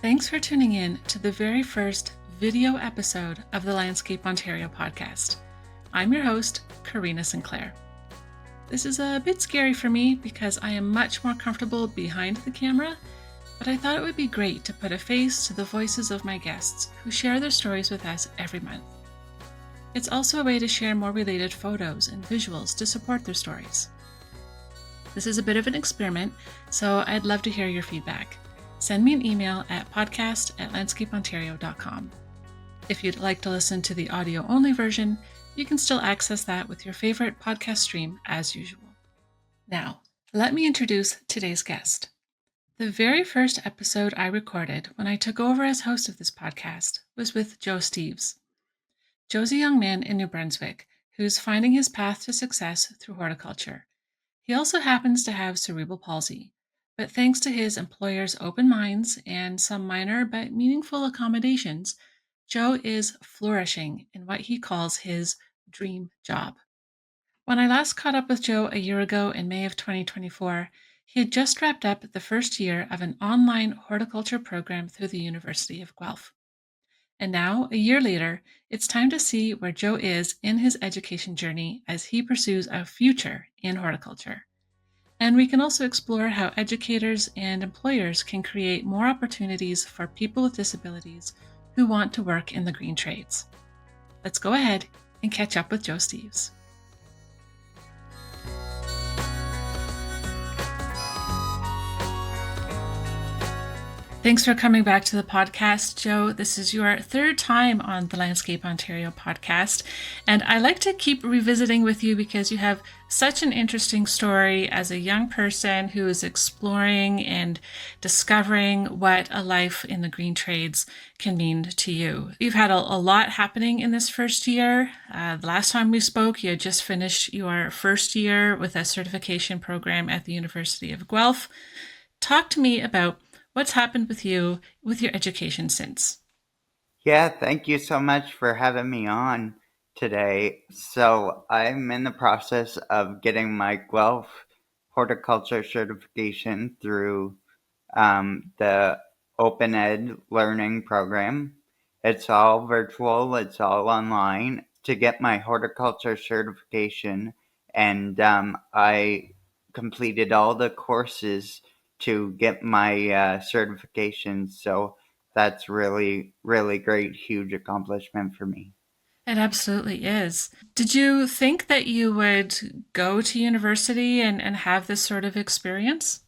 Thanks for tuning in to the very first video episode of the Landscape Ontario podcast. I'm your host, Karina Sinclair. This is a bit scary for me because I am much more comfortable behind the camera, but I thought it would be great to put a face to the voices of my guests who share their stories with us every month. It's also a way to share more related photos and visuals to support their stories. This is a bit of an experiment, so I'd love to hear your feedback. Send me an email at podcast@landscapeontario.com. If you'd like to listen to the audio-only version, you can still access that with your favorite podcast stream as usual. Now, let me introduce today's guest. The very first episode I recorded when I took over as host of this podcast was with Joe Steeves. Joe's a young man in New Brunswick who's finding his path to success through horticulture. He also happens to have cerebral palsy, but thanks to his employer's open minds and some minor but meaningful accommodations, Joe is flourishing in what he calls his dream job. When I last caught up with Joe a year ago in May of 2024, he had just wrapped up the first year of an online horticulture program through the University of Guelph. And now, a year later, it's time to see where Joe is in his education journey as he pursues a future in horticulture. And we can also explore how educators and employers can create more opportunities for people with disabilities who want to work in the green trades. Let's go ahead and catch up with Joe Steeves. Thanks for coming back to the podcast, Joe. This is your third time on the Landscape Ontario podcast, and I like to keep revisiting with you because you have such an interesting story as a young person who is exploring and discovering what a life in the green trades can mean to you. You've had a lot happening in this first year. The last time we spoke, you had just finished your first year with a certification program at the University of Guelph. Talk to me about what's happened with you with your education since. Yeah, thank you so much for having me on today. So I'm in the process of getting my Guelph horticulture certification through the Open Ed learning program. It's all virtual, it's all online to get my horticulture certification. And I completed all the courses to get my certification. So that's really, really great, huge accomplishment for me. It absolutely is. Did you think that you would go to university and have this sort of experience?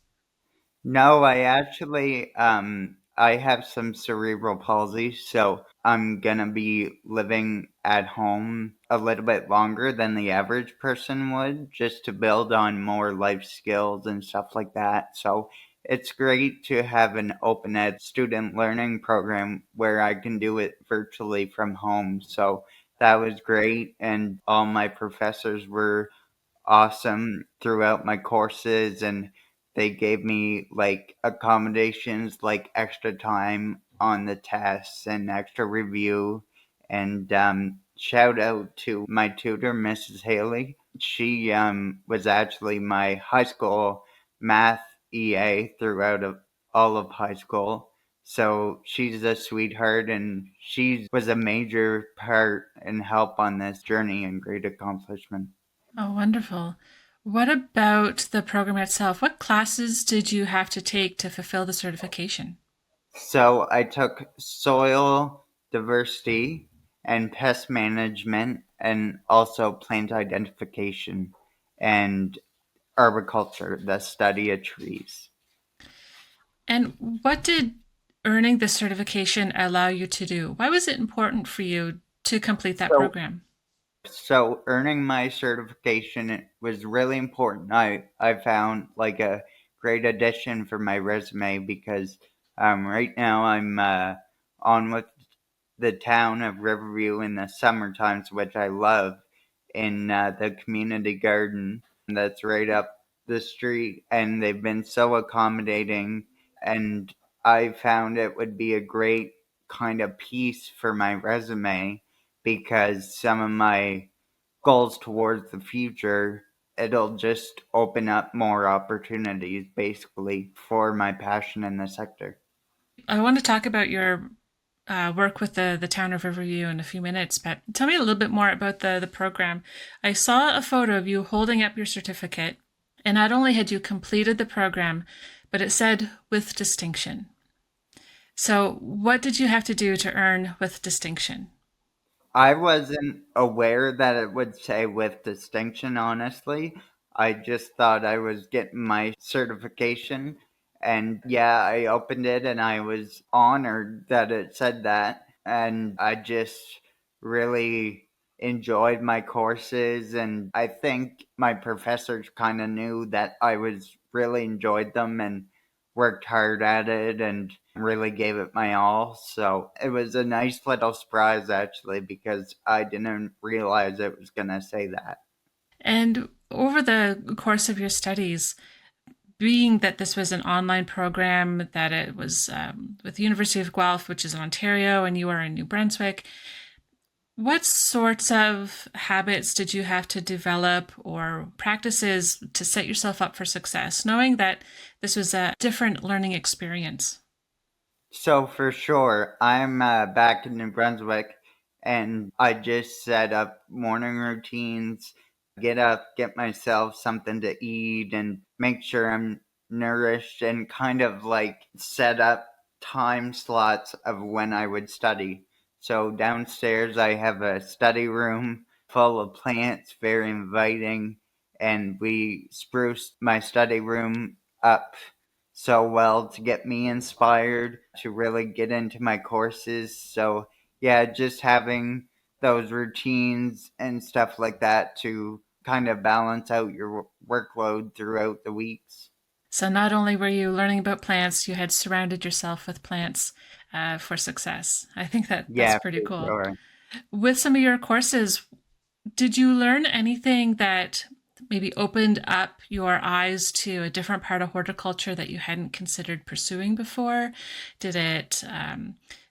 No, I actually, I have some cerebral palsy, so I'm gonna be living at home a little bit longer than the average person would, just to build on more life skills and stuff like that. So it's great to have an open ed student learning program where I can do it virtually from home. So that was great, and all my professors were awesome throughout my courses, and they gave me like accommodations, like extra time on the tests and extra review. And shout out to my tutor, Mrs. Haley. She was actually my high school math EA throughout all of high school. So she's a sweetheart, and she was a major part and help on this journey and great accomplishment. Oh, wonderful. What about the program itself? What classes did you have to take to fulfill the certification? So I took soil diversity and pest management, and also plant identification and arboriculture, the study of trees. And what did earning the certification allow you to do? Why was it important for you to complete that So, program? so earning my certification was really important. I found like a great addition for my resume because right now I'm on with the town of Riverview in the summer times, which I love, in the community garden that's right up the street. And they've been so accommodating. And I found it would be a great kind of piece for my resume because some of my goals towards the future, it'll just open up more opportunities basically for my passion in the sector. I want to talk about your work with the town of Riverview in a few minutes, but tell me a little bit more about the program. I saw a photo of you holding up your certificate, and not only had you completed the program, but it said with distinction. So, what did you have to do to earn with distinction? I wasn't aware that it would say with distinction, honestly. I just thought I was getting my certification. And yeah, I opened it and I was honored that it said that. And I just really enjoyed my courses. And I think my professors kind of knew that I was really enjoyed them and worked hard at it and really gave it my all. So it was a nice little surprise actually because I didn't realize it was going to say that. And over the course of your studies, being that this was an online program, that it was with the University of Guelph, which is in Ontario, and you are in New Brunswick, what sorts of habits did you have to develop or practices to set yourself up for success, knowing that this was a different learning experience? So for sure, I'm back in New Brunswick, and I just set up morning routines, get up, get myself something to eat, and make sure I'm nourished, and kind of like set up time slots of when I would study. So downstairs, I have a study room full of plants, very inviting, and we spruced my study room up so well to get me inspired to really get into my courses. So, yeah, just having those routines and stuff like that to kind of balance out your workload throughout the weeks. So, not only were you learning about plants, you had surrounded yourself with plants for success. I think that that's Yeah, pretty for cool. sure. With some of your courses, did you learn anything that maybe opened up your eyes to a different part of horticulture that you hadn't considered pursuing before? Did it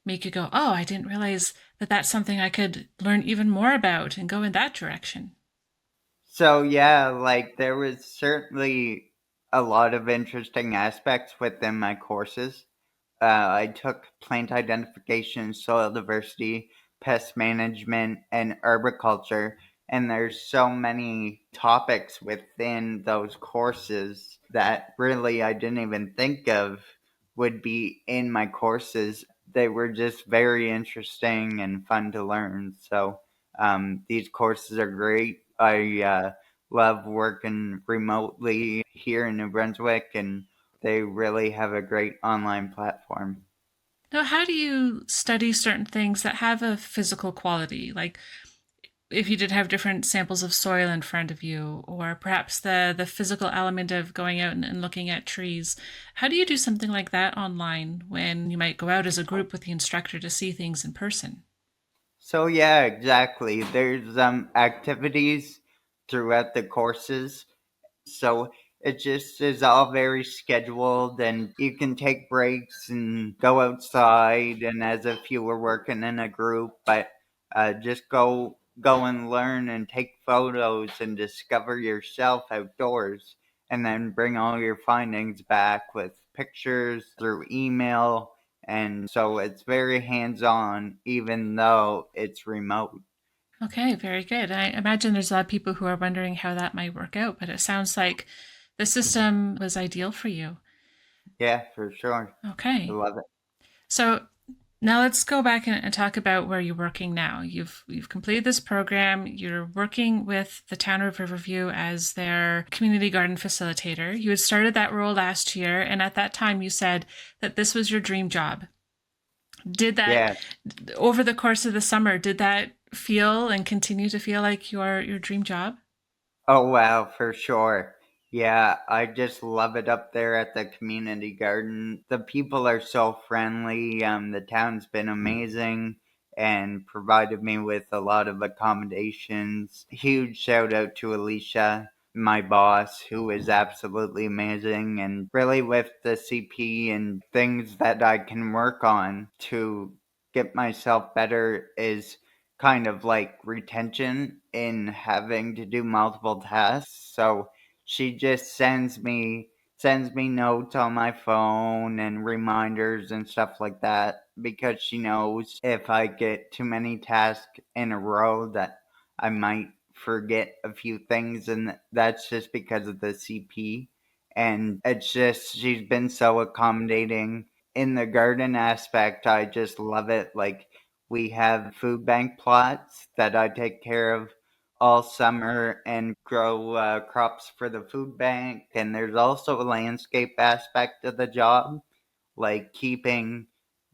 make you go, oh, I didn't realize that that's something I could learn even more about and go in that direction? So, yeah, like there was certainly a lot of interesting aspects within my courses. I took plant identification, soil diversity, pest management, and arboriculture. And there's so many topics within those courses that really I didn't even think of would be in my courses. They were just very interesting and fun to learn. So these courses are great. I love working remotely here in New Brunswick, and they really have a great online platform. Now, how do you study certain things that have a physical quality? Like if you did have different samples of soil in front of you, or perhaps the physical element of going out and looking at trees. How do you do something like that online when you might go out as a group with the instructor to see things in person? So yeah, exactly. There's activities throughout the courses. So it just is all very scheduled and you can take breaks and go outside and as if you were working in a group, but just go and learn and take photos and discover yourself outdoors and then bring all your findings back with pictures through email, and so it's very hands-on even though it's remote. Okay, very good. I imagine there's a lot of people who are wondering how that might work out, but it sounds like the system was ideal for you. Yeah, for sure. I Okay. love it. So now let's go back and talk about where you're working now. You've completed this program. You're working with the town of Riverview as their community garden facilitator. You had started that role last year, and at that time you said that this was your dream job. Did that Yeah. over the course of the summer, did that feel and continue to feel like your dream job? Oh, wow, for sure. Yeah, I just love it up there at the community garden. The people are so friendly. The town's been amazing and provided me with a lot of accommodations. Huge shout out to Alicia, my boss, who is absolutely amazing. And really, with the CP and things that I can work on to get myself better, is kind of like retention in having to do multiple tasks. So she just sends me sends me notes on my phone and reminders and stuff like that because she knows if I get too many tasks in a row that I might forget a few things, and that's just because of the CP. And it's just, she's been so accommodating. In the garden aspect, I just love it. Like, we have food bank plots that I take care of all summer and grow crops for the food bank. And there's also a landscape aspect of the job, like keeping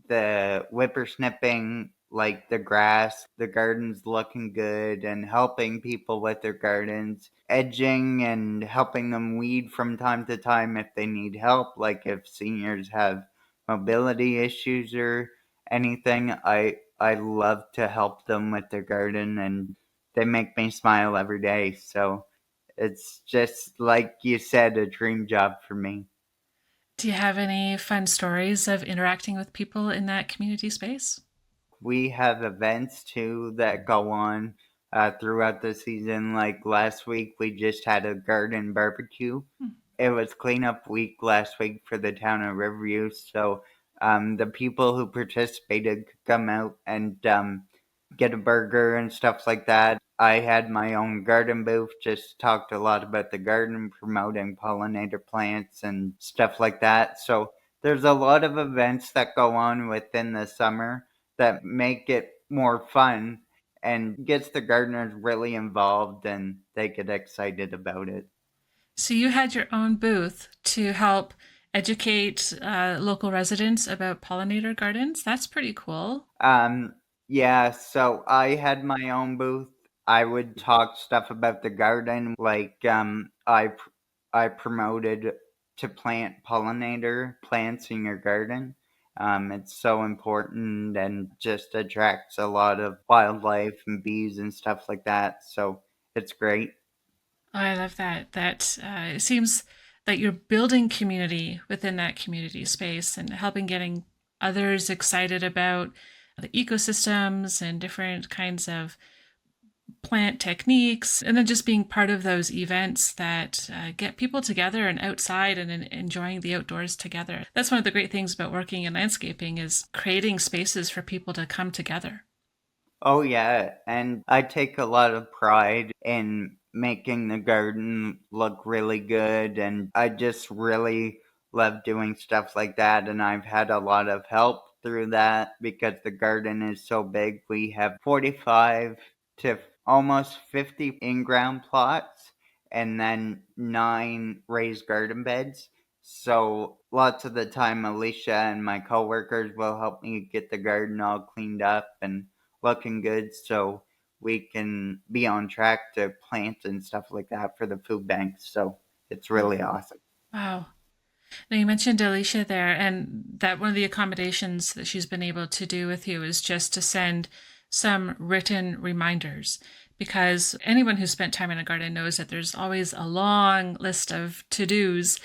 the whippersnipping, like the grass, the gardens looking good, and helping people with their gardens, edging and helping them weed from time to time if they need help, like if seniors have mobility issues or anything. I love to help them with their garden, and they make me smile every day. So it's just like you said, a dream job for me. Do you have any fun stories of interacting with people in that community space? We have events too that go on throughout the season. Like last week, we just had a garden barbecue. Hmm. It was cleanup week last week for the town of Riverview, so the people who participated could come out and get a burger and stuff like that. I had my own garden booth, just talked a lot about the garden, promoting pollinator plants and stuff like that. So there's a lot of events that go on within the summer that make it more fun and gets the gardeners really involved and they get excited about it. So you had your own booth to help educate local residents about pollinator gardens. That's pretty cool. Um, yeah, so I had my own booth. I would talk stuff about the garden, like I promoted to plant pollinator plants in your garden. It's so important and just attracts a lot of wildlife and bees and stuff like that. So it's great. Oh, I love that. That it seems that you're building community within that community space and helping getting others excited about the ecosystems and different kinds of plant techniques, and then just being part of those events that get people together and outside and enjoying the outdoors together. That's one of the great things about working in landscaping is creating spaces for people to come together. Oh yeah, and I take a lot of pride in making the garden look really good, and I just really love doing stuff like that, and I've had a lot of help through that because the garden is so big. We have 45 to almost 50 in-ground plots and then 9 raised garden beds. So lots of the time Alicia and my coworkers will help me get the garden all cleaned up and looking good so we can be on track to plant and stuff like that for the food banks. So it's really awesome. Wow. Now you mentioned Alicia there, and that one of the accommodations that she's been able to do with you is just to send some written reminders. Because anyone who's spent time in a garden knows that there's always a long list of to dos,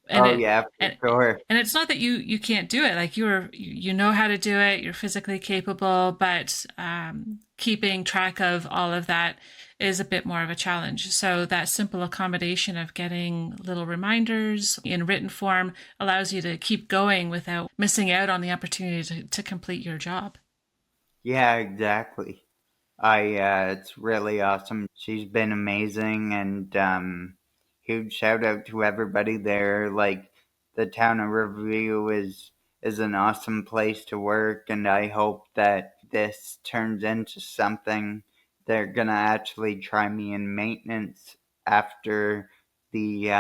and Oh it yeah, for and sure. and it's not that you can't do it. Like you know how to do it. You're physically capable, but keeping track of all of that is a bit more of a challenge. So that simple accommodation of getting little reminders in written form allows you to keep going without missing out on the opportunity to complete your job. Yeah, exactly. I it's really awesome. She's been amazing, and huge shout out to everybody there. Like the town of Riverview is an awesome place to work, and I hope that this turns into something. They're gonna actually try me in maintenance after the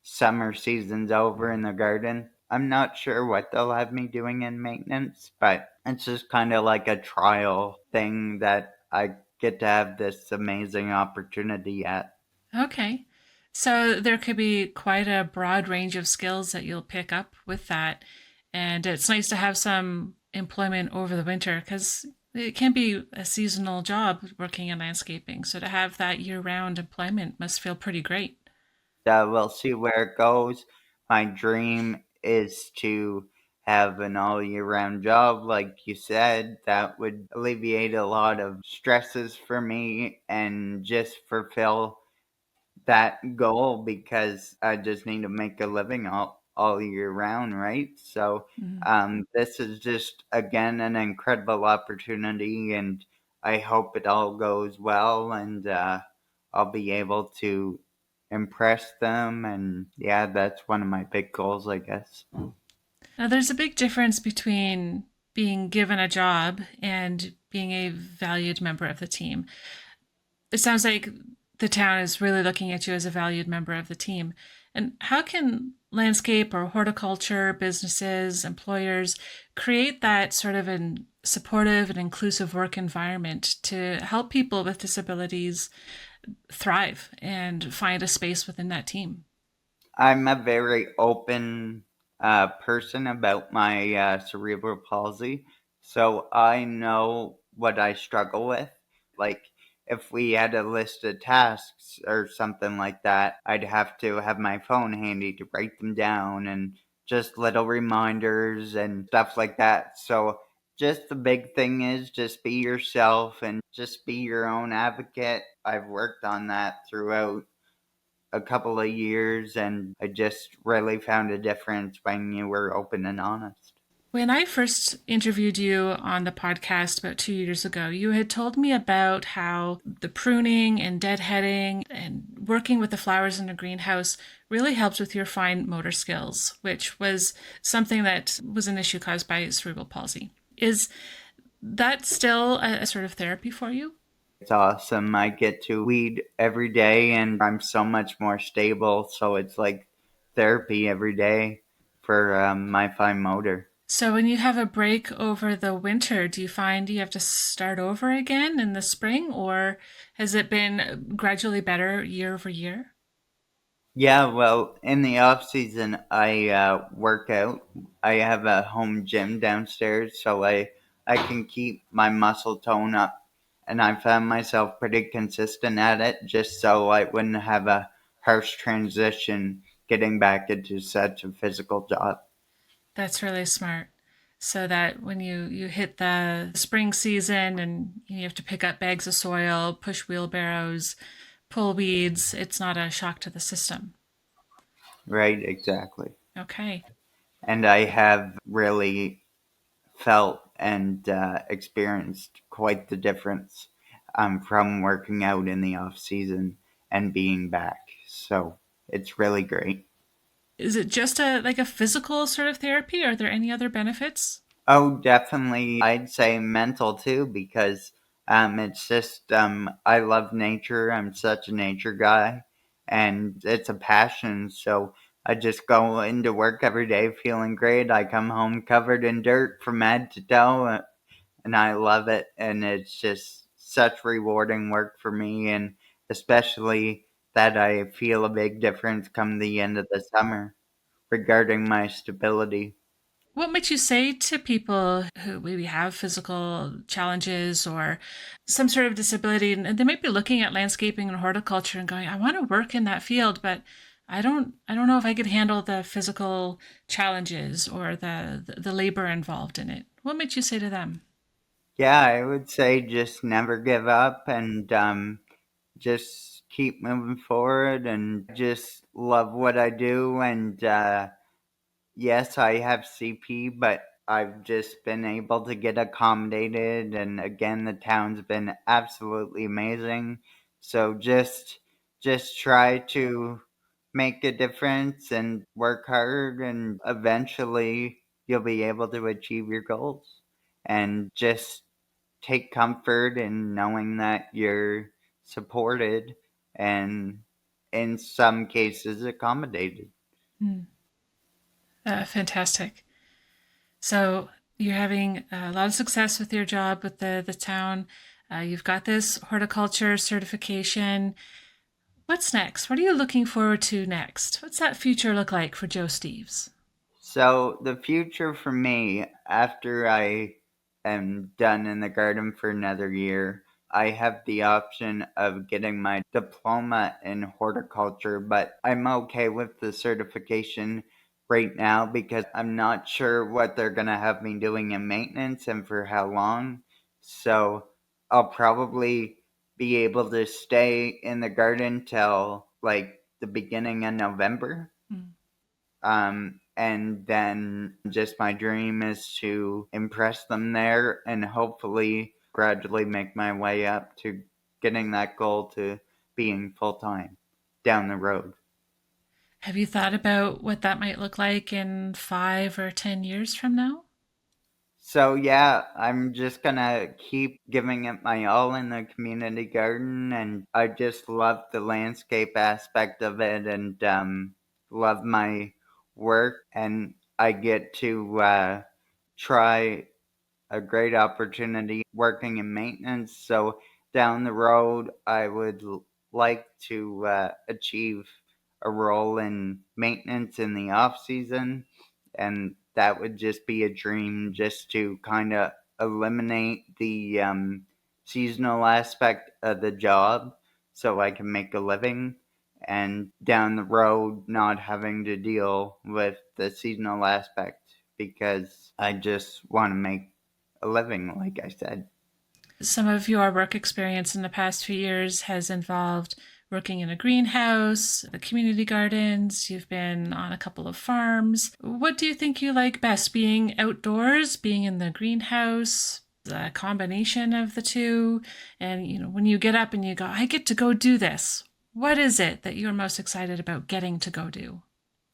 summer season's over in the garden. I'm not sure what they'll have me doing in maintenance, but it's just kind of like a trial thing that I get to have this amazing opportunity at. Okay. So there could be quite a broad range of skills that you'll pick up with that. And it's nice to have some employment over the winter because it can be a seasonal job working in landscaping. So to have that year round employment must feel pretty great. We'll see where it goes. My dream is to have an all year round job, like you said. That would alleviate a lot of stresses for me and just fulfill that goal because I just need to make a living all year round, right? So Mm. this is just again an incredible opportunity, and I hope it all goes well, and I'll be able to impress them. And yeah, that's one of my big goals, I guess. Now, there's a big difference between being given a job and being a valued member of the team. It sounds like the town is really looking at you as a valued member of the team. And how can landscape or horticulture businesses, employers create that sort of an supportive and inclusive work environment to help people with disabilities thrive and find a space within that team? I'm a very open person about my cerebral palsy, so I know what I struggle with. Like, if we had a list of tasks or something like that, I'd have to have my phone handy to write them down and just little reminders and stuff like that. So, just the big thing is just be yourself and just be your own advocate. I've worked on that throughout a couple of years, and I just really found a difference when you were open and honest. When I first interviewed you on the podcast about 2 years ago, you had told me about how the pruning and deadheading and working with the flowers in a greenhouse really helped with your fine motor skills, which was something that was an issue caused by cerebral palsy. Is that still a sort of therapy for you? It's awesome. I get to weed every day, and I'm so much more stable. So it's like therapy every day for my fine motor. So when you have a break over the winter, do you find you have to start over again in the spring, or has it been gradually better year over year? Yeah, well, in the off season, I work out. I have a home gym downstairs, so I can keep my muscle tone up, and I found myself pretty consistent at it, just so I wouldn't have a harsh transition getting back into such a physical job. That's really smart. So that when you hit the spring season and you have to pick up bags of soil, push wheelbarrows, pull weeds, it's not a shock to the system. Right, exactly. Okay. And I have really felt and experienced quite the difference from working out in the off season and being back. So it's really great. Is it just a like a physical sort of therapy? Are there any other benefits? Oh, definitely. I'd say mental too, because it's just I love nature. I'm such a nature guy, and it's a passion. So I just go into work every day feeling great. I come home covered in dirt from head to toe, and I love it. And it's just such rewarding work for me, and especially that I feel a big difference come the end of the summer regarding my stability. What might you say to people who maybe have physical challenges or some sort of disability, and they might be looking at landscaping and horticulture and going, "I want to work in that field, but I don't know if I could handle the physical challenges or the labor involved in it." What might you say to them? Yeah, I would say just never give up and just keep moving forward and just love what I do. And yes, I have CP, but I've just been able to get accommodated. And again, the town's been absolutely amazing. So just try to make a difference and work hard, and eventually you'll be able to achieve your goals. And just take comfort in knowing that you're supported and in some cases accommodated. Hmm. Fantastic. So you're having a lot of success with your job with the town. You've got this horticulture certification. What's next? What are you looking forward to next? What's that future look like for Joe Steeves? So the future for me, after I am done in the garden for another year, I have the option of getting my diploma in horticulture, but I'm okay with the certification right now because I'm not sure what they're going to have me doing in maintenance and for how long. So I'll probably be able to stay in the garden till like the beginning of November. Mm. And then just my dream is to impress them there and hopefully gradually make my way up to getting that goal to being full time down the road. Have you thought about what that might look like in 5 or 10 years from now? So yeah, I'm just gonna keep giving it my all in the community garden, and I just love the landscape aspect of it, and love my work, and I get to try a great opportunity working in maintenance. So down the road, I would like to achieve a role in maintenance in the off season, and that would just be a dream, just to kind of eliminate the seasonal aspect of the job, so I can make a living. And down the road, not having to deal with the seasonal aspect because I just want to make a living, like I said. Some of your work experience in the past few years has involved working in a greenhouse, the community gardens, you've been on a couple of farms. What do you think you like best, being outdoors, being in the greenhouse, a combination of the two? And when you get up and you go, I get to go do this. What is it that you're most excited about getting to go do?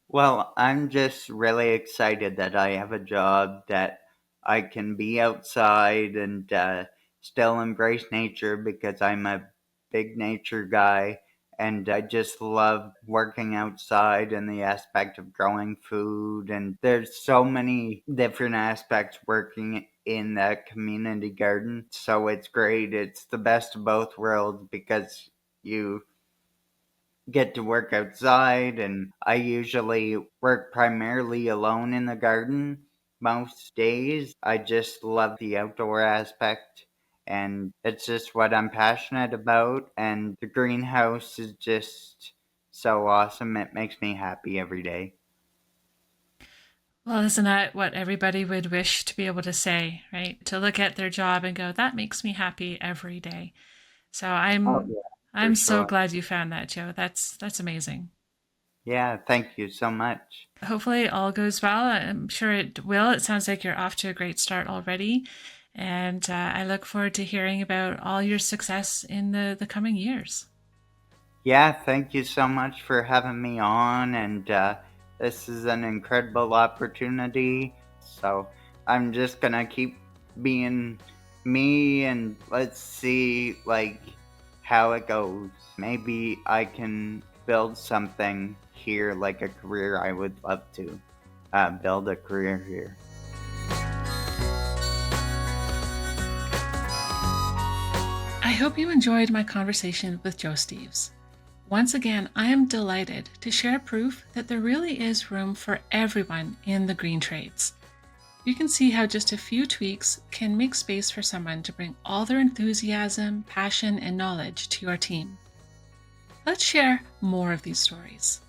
Well, I'm just really excited that I have a job that I can be outside and still embrace nature because I'm a big nature guy. And I just love working outside and the aspect of growing food. And there's so many different aspects working in the community garden. So it's great. It's the best of both worlds because you get to work outside, and I usually work primarily alone in the garden most days. I just love the outdoor aspect, and it's just what I'm passionate about, and the greenhouse is just so awesome. It makes me happy every day. Well, isn't that what everybody would wish to be able to say, right? To look at their job and go, that makes me happy every day. So Oh I'm yeah, for I'm so sure. glad you found that, Joe. That's amazing. Yeah, thank you so much. Hopefully all goes well. I'm sure it will. It sounds like you're off to a great start already. And I look forward to hearing about all your success in the coming years. Yeah, thank you so much for having me on, and this is an incredible opportunity. So I'm just gonna keep being me, and let's see like how it goes. Maybe I can build something here, like a career. I would love to build a career here. I hope you enjoyed my conversation with Joe Steeves. Once again, I am delighted to share proof that there really is room for everyone in the green trades. You can see how just a few tweaks can make space for someone to bring all their enthusiasm, passion, and knowledge to your team. Let's share more of these stories.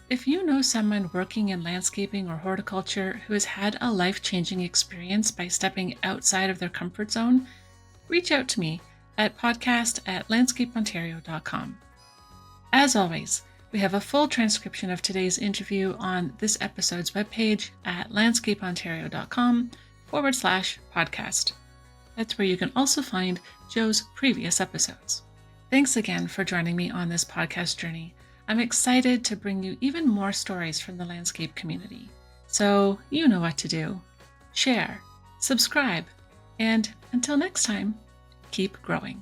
If you know someone working in landscaping or horticulture who has had a life-changing experience by stepping outside of their comfort zone, reach out to me at podcast@landscapeontario.com. As always, we have a full transcription of today's interview on this episode's webpage at landscapeontario.com/podcast. That's where you can also find Joe's previous episodes. Thanks again for joining me on this podcast journey. I'm excited to bring you even more stories from the landscape community. So you know what to do. Share, subscribe, and until next time, keep growing.